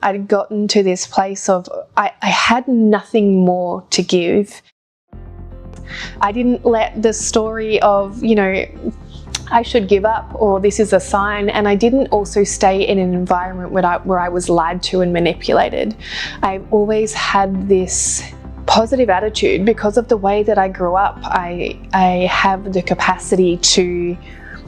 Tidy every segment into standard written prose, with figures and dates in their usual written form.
I'd gotten to this place of I had nothing more to give. I didn't let the story of, I should give up or this is a sign, and I didn't also stay in an environment where I was lied to and manipulated. I've always had this positive attitude because of the way that I grew up. I have the capacity to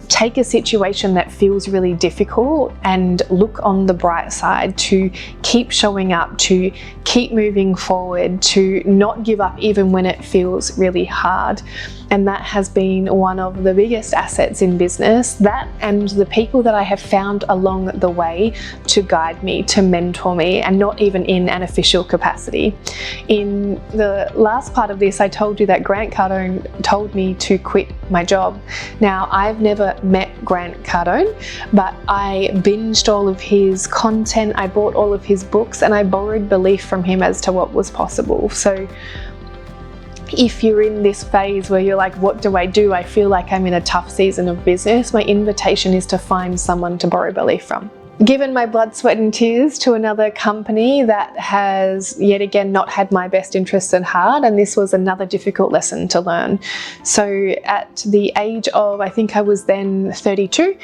take a situation that feels really difficult and look on the bright side, to keep showing up, to keep moving forward, to not give up even when it feels really hard. And that has been one of the biggest assets in business, that and the people that I have found along the way to guide me, to mentor me, and not even in an official capacity. In the last part of this, I told you that Grant Cardone told me to quit my job. Now, I've never met Grant Cardone, but I binged all of his content, I bought all of his books, and I borrowed belief from him as to what was possible. So if you're in this phase where you're like, what do? I feel like I'm in a tough season of business, my invitation is to find someone to borrow belief from. Given my blood, sweat and tears to another company that has yet again not had my best interests at heart, and this was another difficult lesson to learn. So at the age of, I think I was then 32,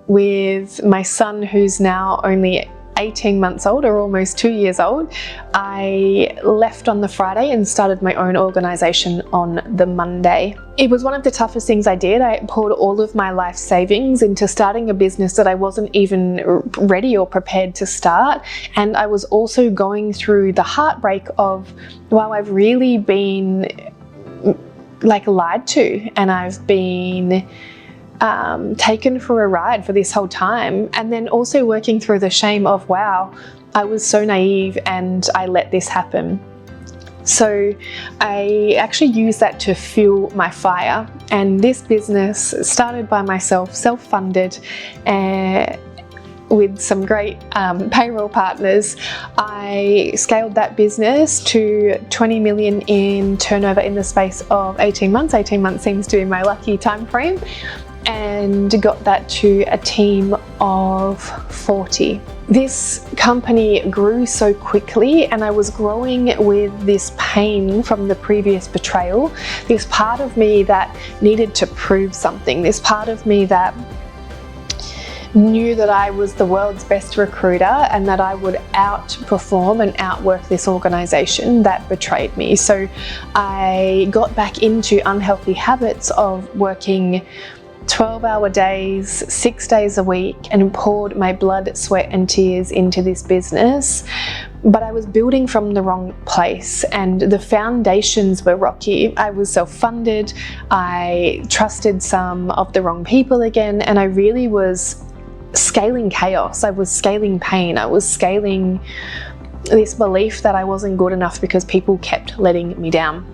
with my son who's now only 18 months old, or almost 2 years old, I left on the Friday and started my own organisation on the Monday. It was one of the toughest things I did. I poured all of my life savings into starting a business that I wasn't even ready or prepared to start. And I was also going through the heartbreak of, wow, I've really been lied to, and I've been taken for a ride for this whole time, and then also working through the shame of, wow, I was so naive and I let this happen. So I actually used that to fuel my fire, and this business started by myself, self-funded, with some great payroll partners. I scaled that business to 20 million in turnover in the space of 18 months. 18 months seems to be my lucky time frame, and got that to a team of 40. This company grew so quickly, and I was growing with this pain from the previous betrayal, this part of me that needed to prove something, this part of me that knew that I was the world's best recruiter and that I would outperform and outwork this organization that betrayed me. So I got back into unhealthy habits of working 12-hour days, 6 days a week, and poured my blood, sweat and tears into this business. But I was building from the wrong place, and the foundations were rocky. I was self-funded, I trusted some of the wrong people again, and I really was scaling chaos. I was scaling pain. I was scaling this belief that I wasn't good enough because people kept letting me down.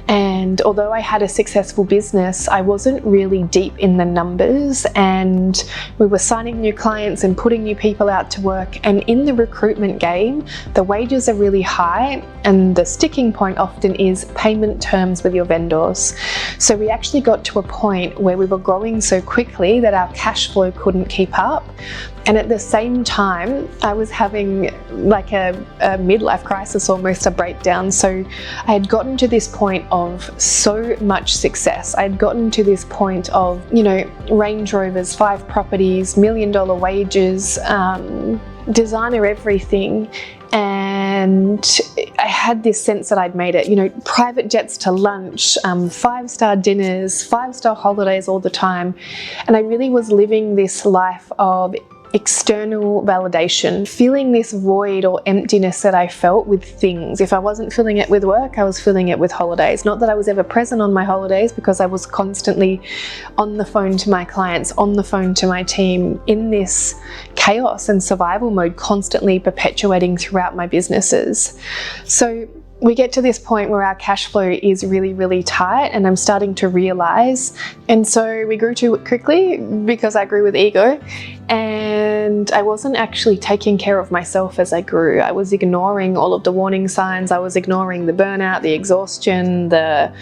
And although I had a successful business, I wasn't really deep in the numbers, and we were signing new clients and putting new people out to work. And in the recruitment game, the wages are really high, and the sticking point often is payment terms with your vendors. So we actually got to a point where we were growing so quickly that our cash flow couldn't keep up. And at the same time, I was having like a midlife crisis, almost a breakdown. So I had gotten to this point of so much success. I had gotten to this point of, Range Rovers, 5 properties, $1 million wages, designer everything. And I had this sense that I'd made it, private jets to lunch, 5-star dinners, 5-star holidays all the time. And I really was living this life of external validation, feeling this void or emptiness that I felt with things. If I wasn't feeling it with work, I was feeling it with holidays. Not that I was ever present on my holidays, because I was constantly on the phone to my clients, on the phone to my team, in this chaos and survival mode, constantly perpetuating throughout my businesses. So we get to this point where our cash flow is really, really tight, and I'm starting to realize. And so we grew too quickly because I grew with ego, and I wasn't actually taking care of myself as I grew. I was ignoring all of the warning signs. I was ignoring the burnout, the exhaustion, the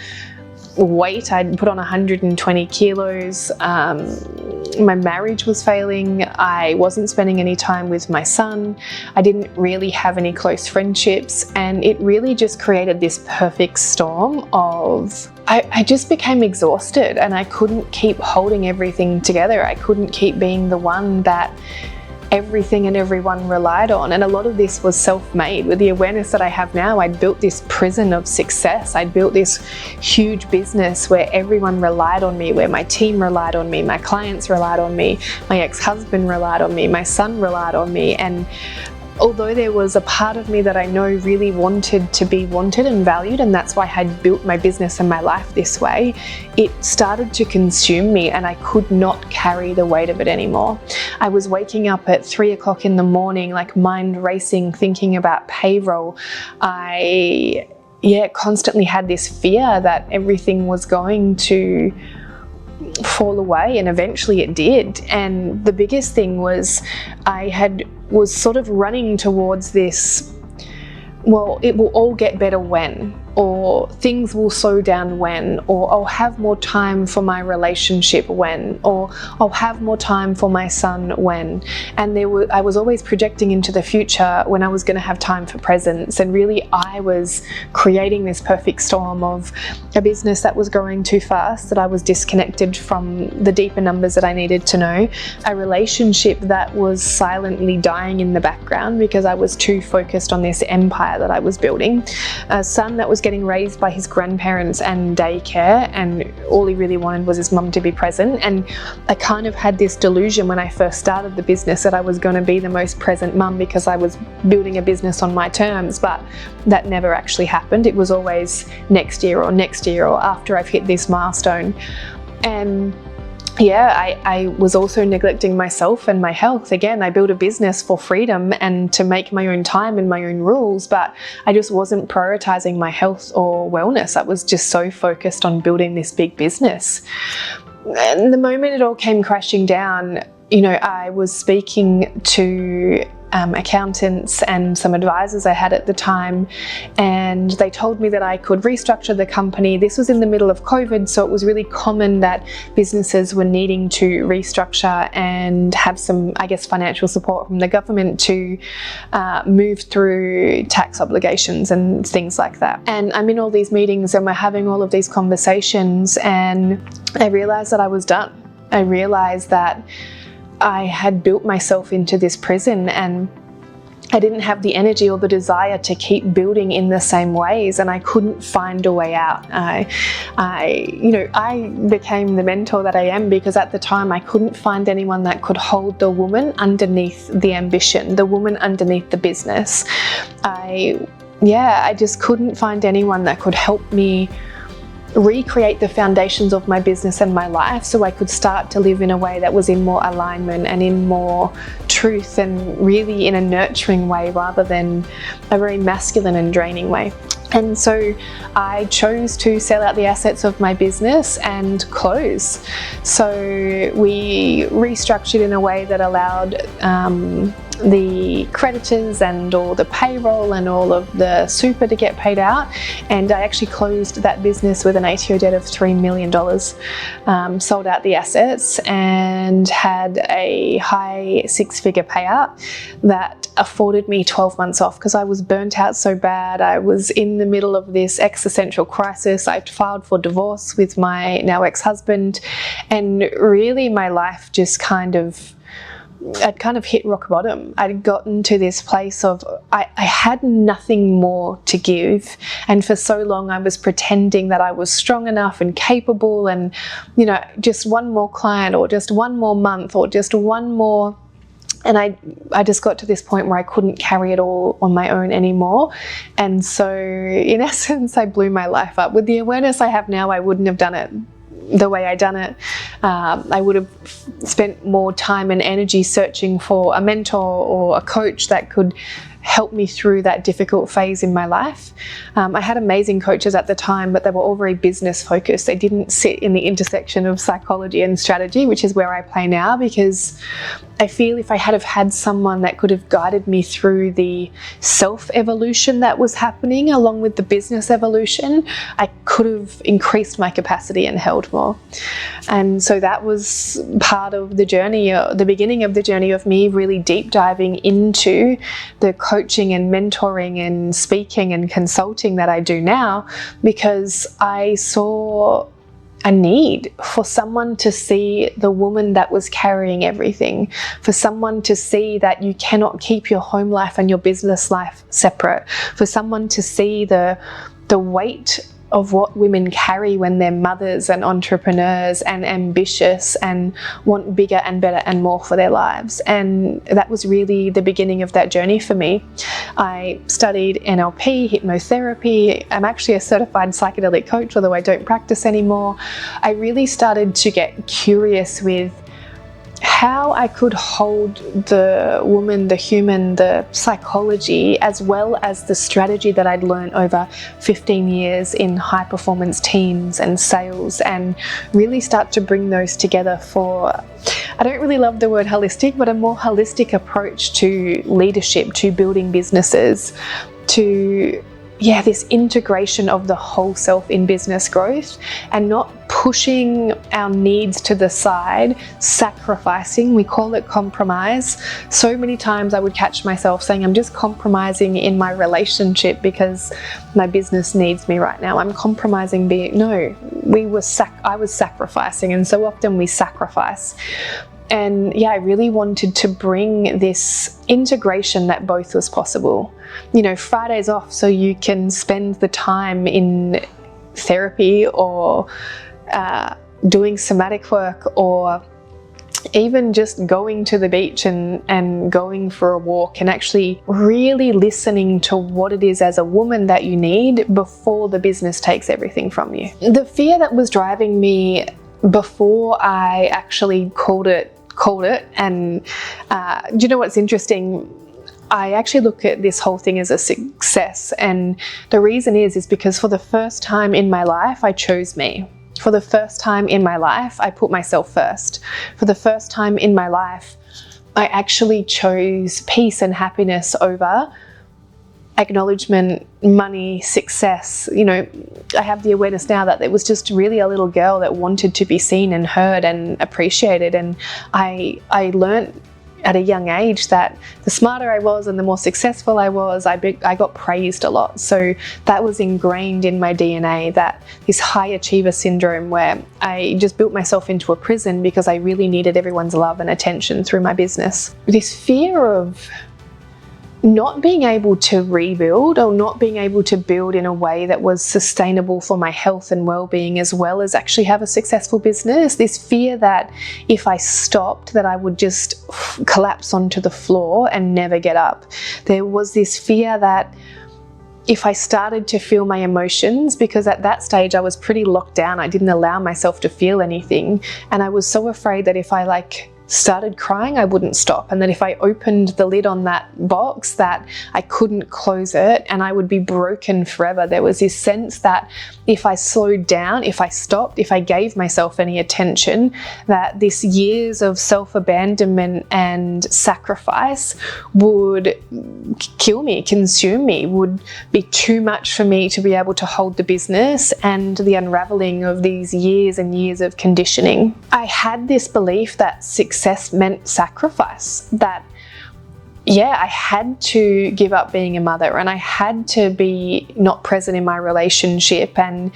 weight. I'd put on 120 kilos. My marriage was failing. I wasn't spending any time with my son. I didn't really have any close friendships, and it really just created this perfect storm of I just became exhausted, and I couldn't keep holding everything together. I couldn't keep being the one that everything and everyone relied on. And a lot of this was self-made. With the awareness that I have now, I'd built this prison of success. I'd built this huge business where everyone relied on me, where my team relied on me, my clients relied on me, my ex-husband relied on me, my son relied on me. And although there was a part of me that I know really wanted to be wanted and valued, and that's why I'd built my business and my life this way, it started to consume me, and I could not carry the weight of it anymore. I was waking up at 3 o'clock in the morning, like mind racing, thinking about payroll. I constantly had this fear that everything was going to fall away, and eventually it did. And the biggest thing was was sort of running towards this, well, it will all get better when, or things will slow down when, or I'll have more time for my relationship when, or I'll have more time for my son when. And I was always projecting into the future when I was going to have time for presence. And really I was creating this perfect storm of a business that was growing too fast, that I was disconnected from the deeper numbers that I needed to know, a relationship that was silently dying in the background because I was too focused on this empire that I was building, a son that was getting raised by his grandparents and daycare, and all he really wanted was his mum to be present. And I kind of had this delusion when I first started the business that I was going to be the most present mum because I was building a business on my terms, but that never actually happened. It was always next year or after I've hit this milestone. And I was also neglecting myself and my health. Again, I built a business for freedom and to make my own time and my own rules, but I just wasn't prioritizing my health or wellness. I was just so focused on building this big business. And the moment it all came crashing down, I was speaking to accountants and some advisors I had at the time, and they told me that I could restructure the company. This was in the middle of COVID, so it was really common that businesses were needing to restructure and have some, financial support from the government to move through tax obligations and things like that. And I'm in all these meetings and we're having all of these conversations, and I realized that I was done. I realized that I had built myself into this prison, and I didn't have the energy or the desire to keep building in the same ways, and I couldn't find a way out. I became the mentor that I am because at the time I couldn't find anyone that could hold the woman underneath the ambition, the woman underneath the business. I just couldn't find anyone that could help me recreate the foundations of my business and my life so I could start to live in a way that was in more alignment and in more truth and really in a nurturing way rather than a very masculine and draining way. And so I chose to sell out the assets of my business and close. So we restructured in a way that allowed the creditors and all the payroll and all of the super to get paid out. And I actually closed that business with an ATO debt of $3 million, sold out the assets and had a high six-figure payout that afforded me 12 months off because I was burnt out so bad. I was in the middle of this existential crisis. I filed for divorce with my now ex-husband, and really my life just I'd kind of hit rock bottom. I'd gotten to this place of I had nothing more to give, and for so long I was pretending that I was strong enough and capable, and just one more client or just one more month or just one more, and I just got to this point where I couldn't carry it all on my own anymore. And so in essence I blew my life up. With the awareness I have now, I wouldn't have done it the way I done it. I would have spent more time and energy searching for a mentor or a coach that could help me through that difficult phase in my life. I had amazing coaches at the time, but they were all very business focused. They didn't sit in the intersection of psychology and strategy, which is where I play now, because I feel if I had have had someone that could have guided me through the self-evolution that was happening along with the business evolution, I could have increased my capacity and held more. And so that was part of the journey, the beginning of the journey of me really deep diving into the coaching and mentoring and speaking and consulting that I do now, because I saw a need for someone to see the woman that was carrying everything, for someone to see that you cannot keep your home life and your business life separate, for someone to see the weight of what women carry when they're mothers and entrepreneurs and ambitious and want bigger and better and more for their lives. And that was really the beginning of that journey for me. I studied NLP, hypnotherapy. I'm actually a certified psychedelic coach, although I don't practice anymore. I really started to get curious with how I could hold the woman, the human, the psychology, as well as the strategy that I'd learned over 15 years in high performance teams and sales, and really start to bring those together for, I don't really love the word holistic, but a more holistic approach to leadership, to building businesses, to this integration of the whole self in business growth, and not pushing our needs to the side, sacrificing. We call it compromise. So many times I would catch myself saying, I'm just compromising in my relationship because my business needs me right now. I'm compromising I was sacrificing, and so often we sacrifice. And I really wanted to bring this integration that both was possible. Fridays off so you can spend the time in therapy or doing somatic work, or even just going to the beach and going for a walk, and actually really listening to what it is as a woman that you need before the business takes everything from you. The fear that was driving me before I actually called it, and do you know what's interesting? I actually look at this whole thing as a success, and the reason is because for the first time in my life, I chose me. For the first time in my life, I put myself first. For the first time in my life, I actually chose peace and happiness over acknowledgement, money, success. I have the awareness now that it was just really a little girl that wanted to be seen and heard and appreciated. And I learned at a young age that the smarter I was and the more successful I was, I got praised a lot. So that was ingrained in my DNA, that this high achiever syndrome where I just built myself into a prison because I really needed everyone's love and attention through my business. This fear of not being able to rebuild, or not being able to build in a way that was sustainable for my health and well-being, as well as actually have a successful business. This fear that if I stopped, that I would just collapse onto the floor and never get up. There was this fear that if I started to feel my emotions, because at that stage I was pretty locked down, I didn't allow myself to feel anything, and I was so afraid that if I started crying, I wouldn't stop, and that if I opened the lid on that box, that I couldn't close it and I would be broken forever. There was this sense that if I slowed down, if I stopped, if I gave myself any attention, that this years of self-abandonment and sacrifice would kill me, consume me, would be too much for me to be able to hold the business and the unraveling of these years and years of conditioning. I had this belief that success meant sacrifice, that I had to give up being a mother, and I had to be not present in my relationship, and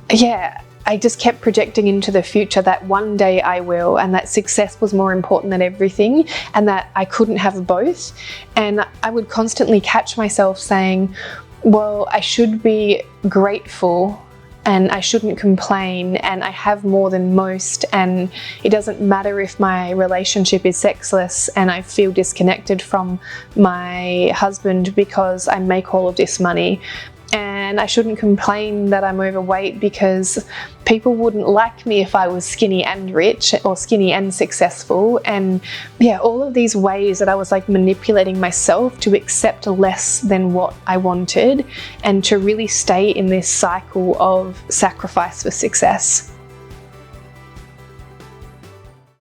I just kept projecting into the future that one day I will, and that success was more important than everything, and that I couldn't have both. And I would constantly catch myself saying, well, I should be grateful and I shouldn't complain, and I have more than most, and it doesn't matter if my relationship is sexless and I feel disconnected from my husband because I make all of this money. And and I shouldn't complain that I'm overweight because people wouldn't like me if I was skinny and rich or skinny and successful. And yeah, all of these ways that I was like manipulating myself to accept less than what I wanted and to really stay in this cycle of sacrifice for success.